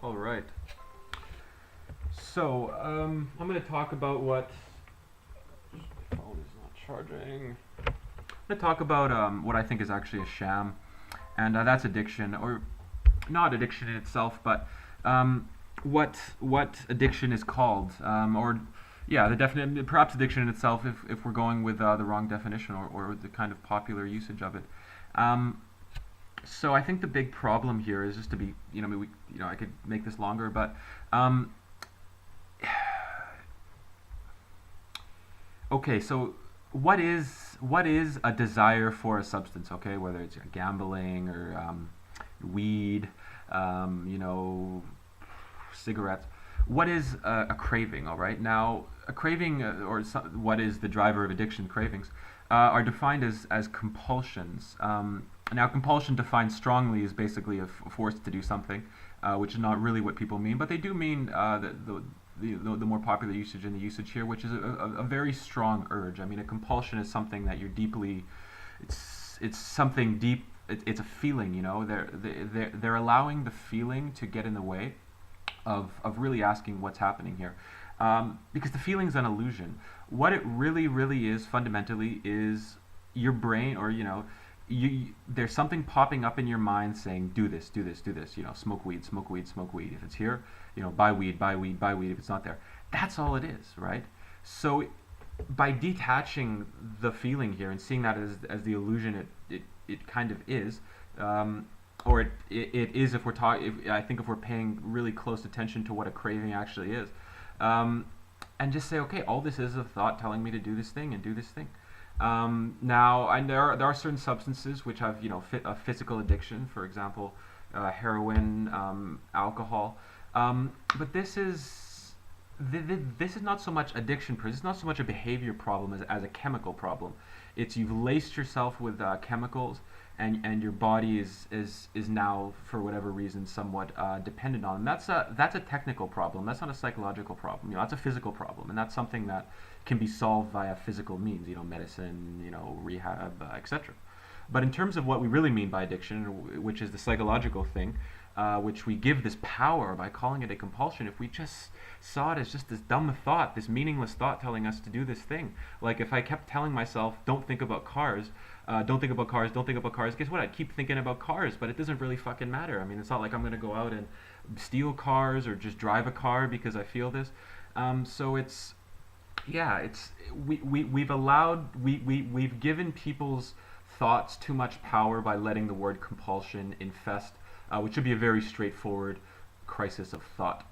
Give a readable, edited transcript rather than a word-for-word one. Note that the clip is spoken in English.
All right. So, I'm going to talk about what. My phone is not charging. I'm going to talk about what I think is actually a sham, and that's addiction, or not addiction in itself, but what addiction is called, or yeah, the definite perhaps addiction in itself, if we're going with the wrong definition or the kind of popular usage of it. Um, so I think the big problem here is just to be, I could make this longer, but um, okay, so what is a desire for a substance? Okay, whether it's gambling or weed, you know, cigarettes. What is a craving? All right, now a craving what is the driver of addiction? Cravings are defined as compulsions. Now, compulsion defined strongly is basically a force to do something, which is not really what people mean, but they do mean the more popular usage in the usage here, which is a very strong urge. I mean, a compulsion is something that you're deeply, it's something deep. It's a feeling, you know. They're allowing the feeling to get in the way of really asking what's happening here, because the feeling's an illusion. What it really is fundamentally is your brain, or there's something popping up in your mind saying, do this, do this, do this. Smoke weed, smoke weed, smoke weed. If it's here, buy weed, buy weed, buy weed. If it's not there, that's all it is, right? So by detaching the feeling here and seeing that as the illusion it kind of is, or it is, if we're talking, I think if we're paying really close attention to what a craving actually is, um, and just say, okay, all this is a thought telling me to do this thing and do this thing. Now, and there are certain substances which have a physical addiction, for example, heroin, alcohol, but this is not so much addiction. This is not so much a behavior problem as a chemical problem. It's you've laced yourself with chemicals, and your body is now, for whatever reason, somewhat dependent on them. That's a technical problem. That's not a psychological problem. That's a physical problem, and that's something that can be solved via physical means. Medicine, rehab, etc. But in terms of what we really mean by addiction, which is the psychological thing, which we give this power by calling it a compulsion, if we just saw it as just this dumb thought, this meaningless thought telling us to do this thing. Like if I kept telling myself, don't think about cars, don't think about cars, don't think about cars, guess what? I'd keep thinking about cars, but it doesn't really fucking matter. I mean, it's not like I'm going to go out and steal cars or just drive a car because I feel this. So it's, yeah, we've given people's thoughts too much power by letting the word compulsion infest, which should be a very straightforward crisis of thought.